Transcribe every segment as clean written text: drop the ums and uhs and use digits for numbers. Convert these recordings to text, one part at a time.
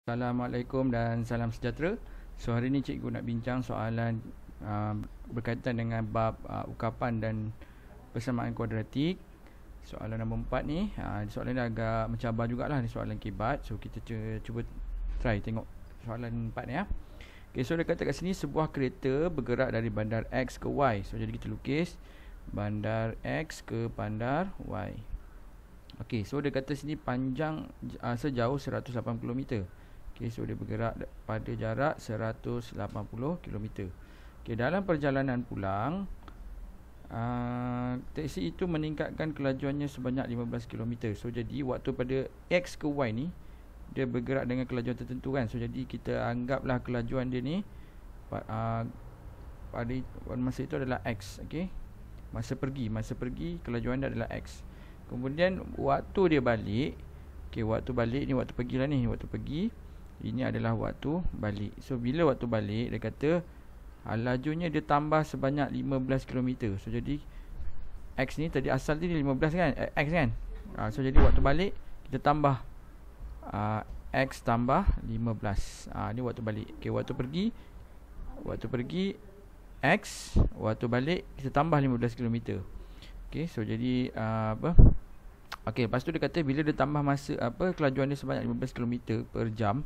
Assalamualaikum dan salam sejahtera. So hari ni cikgu nak bincang soalan berkaitan dengan bab ukapan dan persamaan kuadratik. Soalan nombor 4 ni, soalan ni agak mencabar jugalah, ni soalan kibat. So kita cuba try tengok soalan 4 ni ya. Okay, so dia kata kat sini sebuah kereta bergerak dari bandar X ke Y. So jadi kita lukis bandar X ke bandar Y. Okay, so dia kata sini panjang sejauh 180 meter. Okay, so dia bergerak pada jarak 180 km. Okay, dalam perjalanan pulang, teksi itu meningkatkan kelajuannya sebanyak 15 km. So jadi waktu pada X ke Y ni, dia bergerak dengan kelajuan tertentu kan. So jadi kita anggaplah kelajuan dia ni pada masa itu adalah X. Okay, masa pergi kelajuan dia adalah X. Kemudian waktu dia balik, okay, waktu balik ni waktu pergilah ni, waktu pergi ini adalah waktu balik. So bila waktu balik, dia kata lajunya dia tambah sebanyak 15 km. So jadi X ni tadi asal dia 15 kan, X kan. So jadi waktu balik kita tambah X tambah 15. Ni waktu balik. Okay, waktu pergi X, waktu balik kita tambah 15 km. Okay, so jadi okay, lepas tu dia kata bila dia tambah masa kelajuan dia sebanyak 15 km per jam,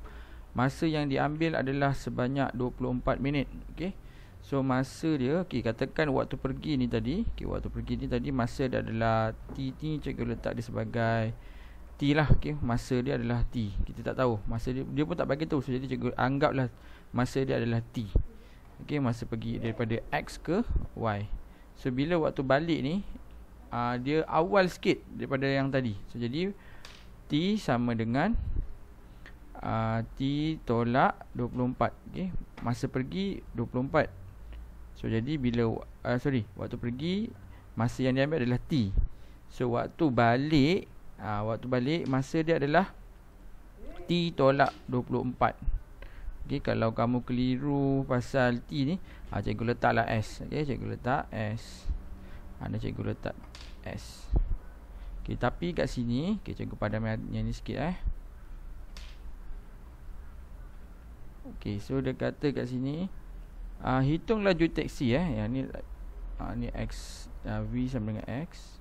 masa yang diambil adalah sebanyak 24 minit. Okay, so masa dia, okay, katakan waktu pergi ni tadi, okay, waktu pergi ni tadi masa dia adalah T ni, cikgu letak dia sebagai T lah. Okay, masa dia adalah T. Kita tak tahu masa dia pun tak bagi tahu. So jadi cikgu anggaplah masa dia adalah T. Okay, masa pergi daripada X ke Y. So bila waktu balik ni, dia awal sikit daripada yang tadi. So jadi T sama dengan T tolak 24. Okay, masa pergi 24. So jadi bila waktu pergi, masa yang diambil adalah T. So waktu balik masa dia adalah T tolak 24. Okay, kalau kamu keliru pasal T ni, cikgu letaklah S. Okay, cikgu letak S. Cikgu letak S. Okay, tapi kat sini, okay, cikgu padam yang ni sikit Okay, so dia kata kat sini hitung laju teksi yang ni ni X, V sama dengan X.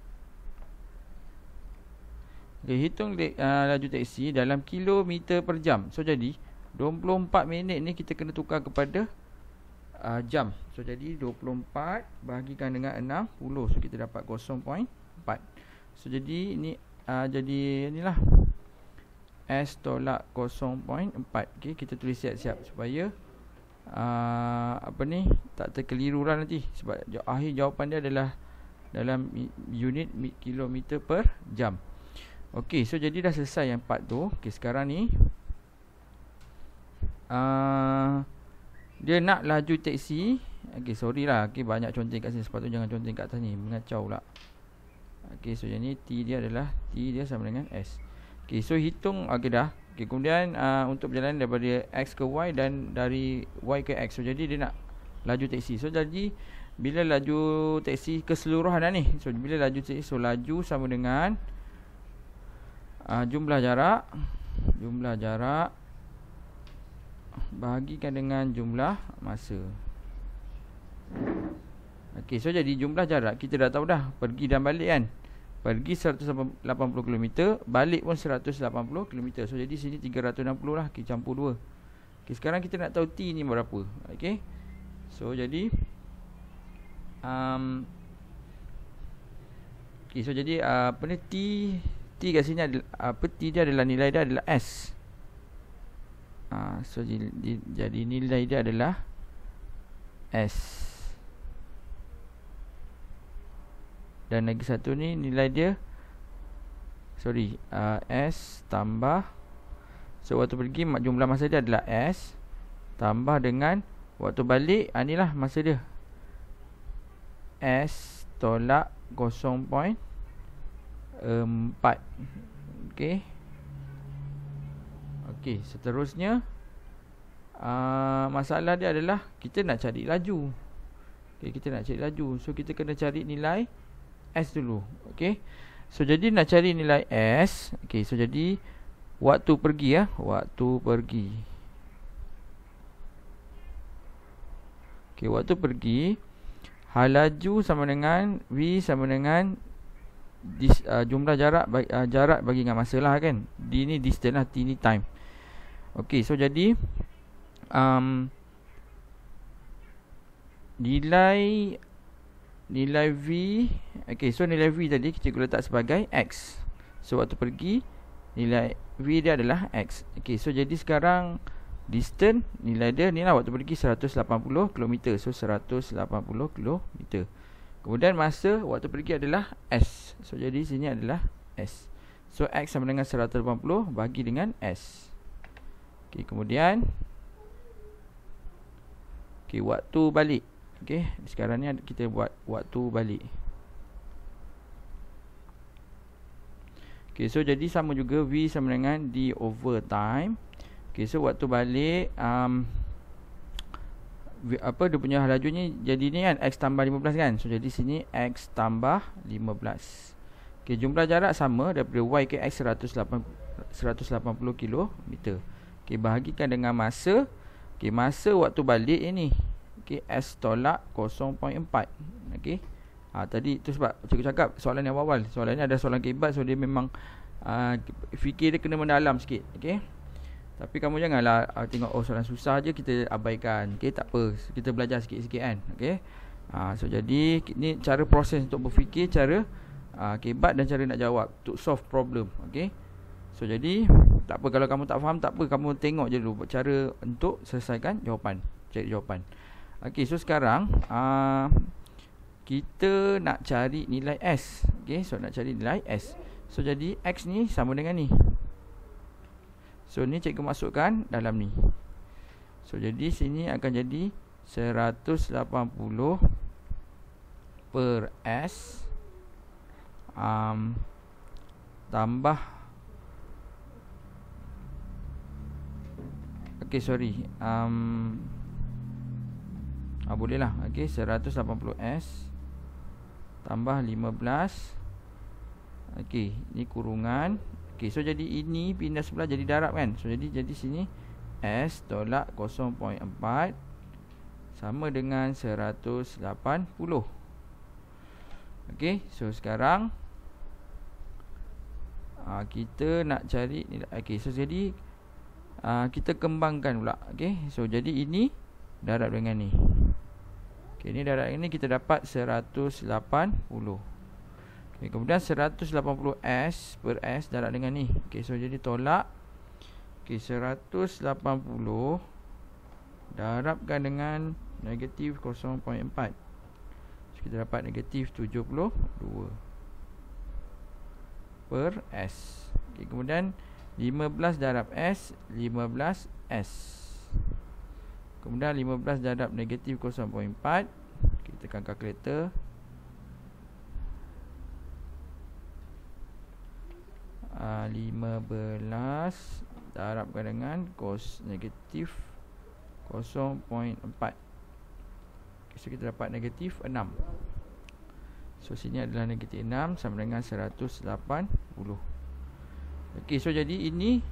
Okay, hitung laju teksi dalam kilometer per jam. So jadi 24 minit ni kita kena tukar kepada jam. So jadi 24 bahagikan dengan 60. So kita dapat 0.4. So jadi ni jadi inilah S tolak 0.4. Okay, kita tulis siap-siap supaya tak terkeliru lah nanti. Sebab akhir jawapan dia adalah dalam unit kilometer per jam. Okay, so jadi dah selesai yang part tu. Okay, sekarang ni dia nak laju teksi. Okay, sorry lah. Okay, banyak conteng kat sini. Sepatutnya jangan conteng kat atas ni, mengacau pula. Okay, so yang ni T dia adalah T dia sama dengan S. Okay, so hitung. Okay dah. Okay, kemudian untuk perjalanan daripada X ke Y dan dari Y ke X. So jadi dia nak laju teksi. So jadi bila laju teksi keseluruhan dah ni. So bila laju teksi, so laju sama dengan jumlah jarak bahagikan dengan jumlah masa. Okay, so jadi jumlah jarak kita dah tahu dah, pergi dan balik kan. Pergi 180 km, balik pun 180 km. So jadi sini 360 lah, kita campur 2. Okay, sekarang kita nak tahu T ni berapa. Okay, so jadi okay, so jadi T kat sini adalah T dia adalah nilai dia adalah S. So jadi nilai dia adalah S. Dan lagi satu ni nilai dia S tambah, so waktu pergi jumlah masa dia adalah S tambah dengan waktu balik, inilah masa dia S tolak 0.4. Okay, okay, seterusnya masalah dia adalah kita nak cari laju. Okay, kita nak cari laju. So kita kena cari nilai S dulu. Okay, so jadi nak cari nilai S. Okay, so jadi waktu pergi ya, waktu pergi. Okey, waktu pergi, hal laju sama dengan V sama dengan jumlah jarak jarak bagi dengan masa lah kan. D ni distance lah, T ni time. Okey, so jadi nilai V, okey, so nilai V tadi kita letak sebagai X. So waktu pergi, nilai V dia adalah X. Okey, so jadi sekarang distance, nilai dia ni lah, waktu pergi 180 km. So 180 km. Kemudian masa waktu pergi adalah S. So jadi sini adalah S. So X sama dengan 180 bagi dengan S. Okey, kemudian okey, waktu balik. Okey, sekarang ni kita buat waktu balik. Okey, so jadi sama juga V sama dengan D over time. Okey, so waktu balik apa dia punya lajunya jadi ni kan, X tambah 15 kan. So jadi sini X tambah 15. Okey, jumlah jarak sama daripada Y ke X 180 km. Okey, bahagikan dengan masa. Okey, masa waktu balik ini. Okey, S tolak 0.4. Okey. Tadi tu sebab cikgu cakap soalan yang awal. Soalan ni ada soalan kebat, so dia memang fikir dia kena mendalam sikit. Okey. Tapi kamu janganlah tengok soalan susah je kita abaikan. Okey, tak apa. Kita belajar sikit-sikit kan. Okey. So jadi ni cara proses untuk berfikir, cara kebat dan cara nak jawab untuk solve problem. Okey. So jadi tak apa kalau kamu tak faham, tak apa, kamu tengok je dulu cara untuk selesaikan jawapan, cari jawapan. Okey, so sekarang kita nak cari nilai S. Okey, so nak cari nilai S. So jadi X ni sama dengan ni. So ni cikgu masukkan dalam ni. So jadi sini akan jadi 180 per S tambah, okey sorry, boleh lah. Okey, 180S tambah 15. Okey, ni kurungan. Okey, so jadi ini pindah sebelah jadi darab kan. So jadi sini S tolak 0.4 sama dengan 180. Okey, so sekarang kita nak cari nilai. Okey, so jadi kita kembangkan pula. Okey, so jadi ini darab dengan ni. Okey, ni darab ini kita dapat 180. Okay, kemudian 180S per S darab dengan ni. Okey, so jadi tolak. Okey, 180 darabkan dengan negatif 0.4. So kita dapat negatif 72 per S. Okey, kemudian 15 darab S, 15S. Kemudian 15 darab negatif 0.4. Kita tekan kalkulator. 15 darabkan dengan cos negatif 0.4. So kita dapat negatif 6. So sini adalah negatif 6 sama dengan 180. Okey, so jadi ini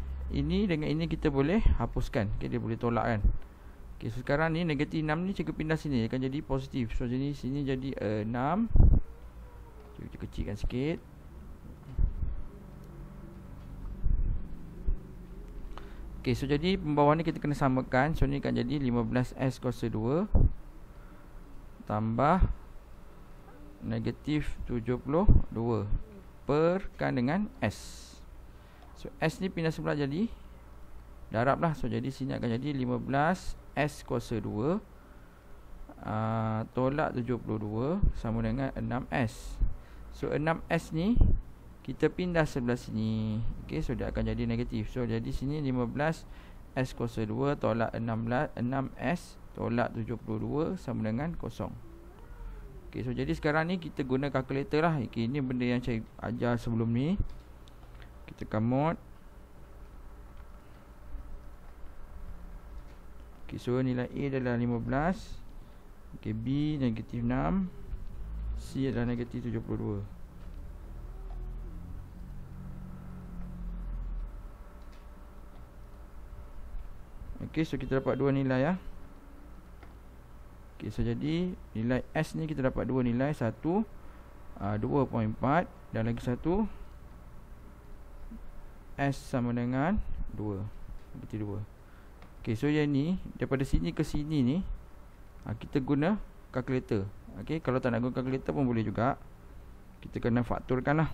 dengan ini kita boleh hapuskan. Okey, dia boleh tolak kan. Okey, so sekarang ni negatif 6 ni cikgu pindah sini, akan jadi positif. So jadi sini jadi 6. Kita kecilkan sikit. Okey, so jadi pembawah ni kita kena samakan. So ni akan jadi 15S kuasa 2 tambah negatif 72 perkan dengan S. So S ni pindah sebelah jadi darab lah. So jadi sini akan jadi 15S kuasa 2 tolak 72 sama dengan 6S. So 6S ni kita pindah sebelah sini. Okey, so dia akan jadi negatif. So jadi sini 15S kuasa 2 tolak 6S tolak 72 sama dengan 0. Okey, so jadi sekarang ni kita guna kalkulator lah. Okey, ini benda yang saya ajar sebelum ni. Kita tekan mod. Okey, so nilai A adalah 15. Okey, B negatif 6. C adalah negatif 72. Okey, so kita dapat dua nilai ya. Okey, so jadi nilai S ni kita dapat dua nilai, satu 2.4 dan lagi satu S sama dengan 2. Berarti 2. Okey, so yang ni daripada sini ke sini ni kita guna kalkulator. Okey, kalau tak nak guna kalkulator pun boleh juga. Kita kena fakturkan lah.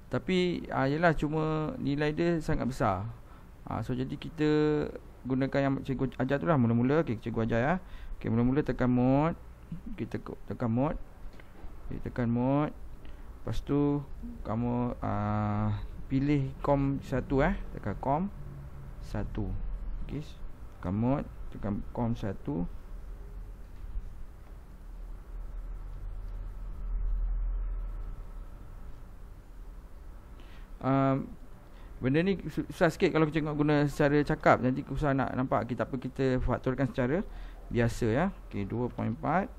Tapi yalah, cuma nilai dia sangat besar. So jadi kita gunakan yang cikgu ajar tu lah mula-mula. Okey, cikgu ajar ya. Okey, mula-mula tekan mod. Kita tekan mod. Okay, tekan mod. Lepas tu kamu pilih COM 1 tekan COM 1. Okey, tekan mod, tekan COM 1. Benda ni susah sikit kalau kita guna secara cakap. Nanti susah nak nampak. Kita apa, kita fakturkan secara biasa ya. Okey, 2.4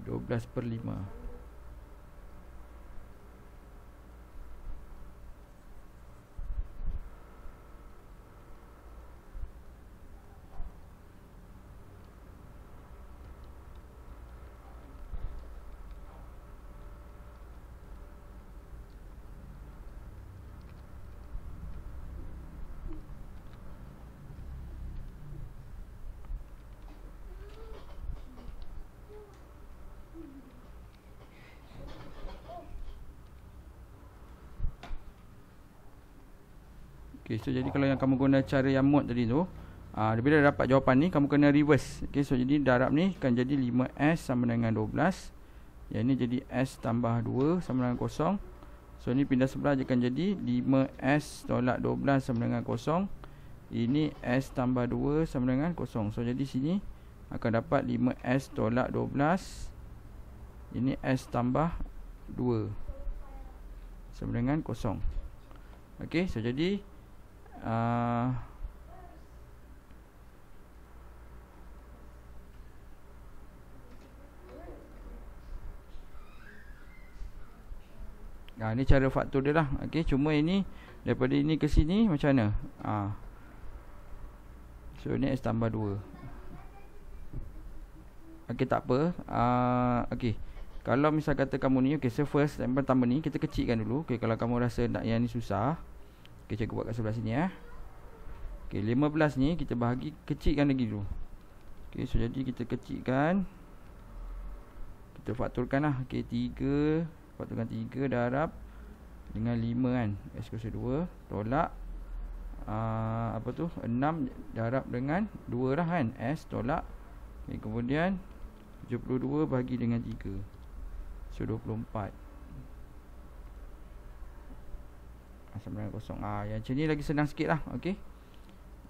12/5. Okay, so jadi kalau yang kamu guna cara yang mod tadi tu, bila dapat jawapan ni, kamu kena reverse. Okay, so jadi darab ni akan jadi 5S sama dengan 12. Yang ni jadi S tambah 2 sama dengan 0. So ni pindah sebelah je akan jadi 5S tolak 12 sama dengan 0. Ini S tambah 2 sama dengan 0. So jadi sini akan dapat 5S tolak 12. Ini S tambah 2 sama dengan 0. Okay, so jadi ni cara faktor dia lah. Okay, cuma ini daripada ini ke sini macam mana? So ni S tambah 2. Okay, tak apa. Okay, kalau misal kata kamu ni, okay, so first yang pertama ni kita kecilkan dulu. Okay, kalau kamu rasa nak yang ni susah, okay, cikgu buat kat sebelah sini ya. Okay, 15 ni kita bahagi, kecilkan lagi dulu. Okay, so jadi kita kecilkan, kita fakturkan lah. Okay, 3, fakturkan 3 darab dengan 5 kan, S kuasa 2 tolak apa tu, 6 darab dengan 2 lah kan, S tolak. Okay, kemudian 72 bahagi dengan 3, so 24 sama dengan 0. Yang macam ni lagi senang sikit lah. Okay,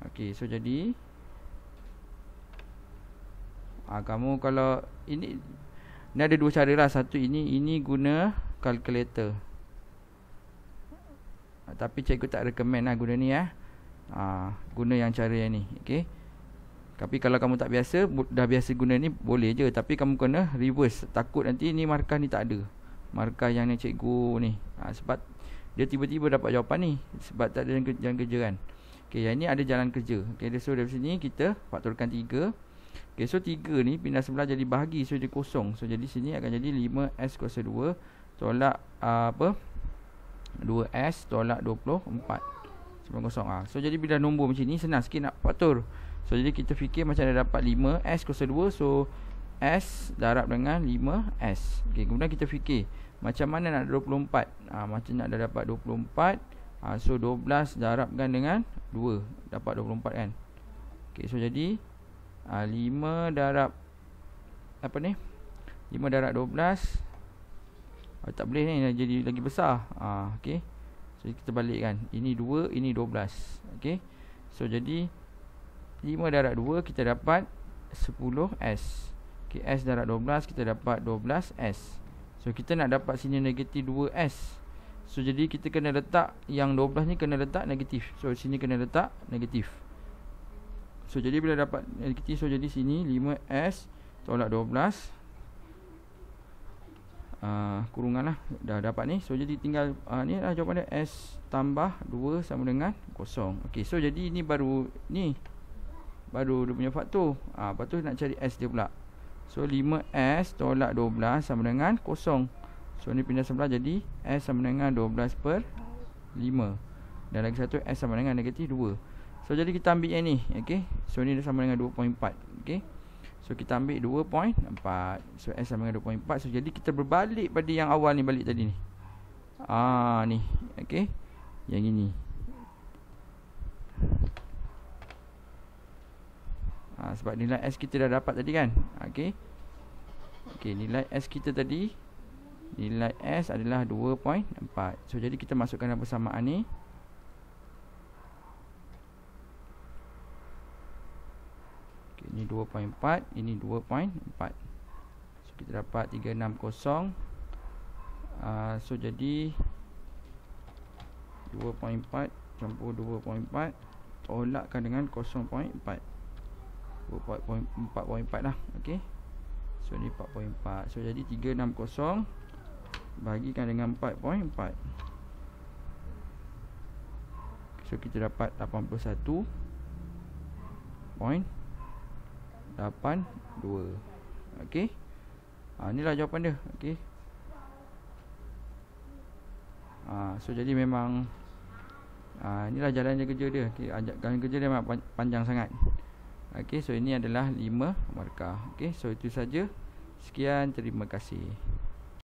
okay, so jadi kamu kalau ini ada dua cara lah. Satu ini guna kalkulator, tapi cikgu tak recommend lah guna ni ya. Guna yang cara yang ni. Okay, tapi kalau kamu tak biasa, dah biasa guna ni, boleh je. Tapi kamu kena reverse. Takut nanti ni markah ni tak ada, markah yang ni cikgu ni. Sebab dia tiba-tiba dapat jawapan ni, sebab tak ada jalan kerja kan. Okay, yang ni ada jalan kerja. Okay, so dari sini kita fakturkan 3. Okay, so 3 ni pindah sebelah jadi bahagi, so jadi kosong. So jadi sini akan jadi 5S kuasa 2 tolak 2S tolak 24 sama kosong. So jadi bila nombor macam ni, senang sikit nak faktur. So jadi kita fikir macam dah dapat 5S kuasa 2, so S darab dengan 5S. Okay, kemudian kita fikir macam mana nak 24. Macam nak dah dapat 24. So 12 darabkan dengan 2, dapat 24 kan. Okay, so jadi 5 darab apa ni, 5 darab 12. Tak boleh ni, jadi lagi besar. Okay, so kita balikkan, ini 2, ini 12. Okay, so jadi 5 darab 2 kita dapat 10S. Okay, S darab 12 kita dapat 12S. So kita nak dapat sini negatif 2S. So jadi kita kena letak yang 12 ni, kena letak negatif. So sini kena letak negatif. So jadi bila dapat negatif, so jadi sini 5S tolak 12. kurungan lah. Dah dapat ni. So jadi tinggal ni lah jawapan dia. S tambah 2 sama dengan 0. Okay, so jadi ni baru ni, baru dia punya faktor. Lepas tu nak cari S dia pula. So 5S tolak 12 sama dengan 0. So ni pindah sebelah, jadi S sama dengan 12/5. Dan lagi satu S sama dengan negatif 2. So jadi kita ambil yang ni. Okay, so ni sama dengan 2.4. Okay, so kita ambil 2.4. So S sama dengan 2.4. So jadi kita berbalik pada yang awal ni, balik tadi ni. Ni. Okay, yang ini. Sebab nilai S kita dah dapat tadi kan. Okay, nilai S kita tadi, nilai S adalah 2.4. So jadi kita masukkan dalam persamaan ni. Okay, ini 2.4, ini 2.4. So kita dapat 360. So jadi 2.4 campur 2.4 tolakkan dengan 0.4. 4.4 lah. Okay, so ni 4.4. So jadi 360 bagikan dengan 4.4. So kita dapat 81.82. Okay, inilah jawapan dia. Okay, so jadi memang inilah jalannya kerja dia. Okay, jalan kerja dia memang panjang sangat. Okay, so ini adalah 5 markah. Okay, so itu saja. Sekian, terima kasih.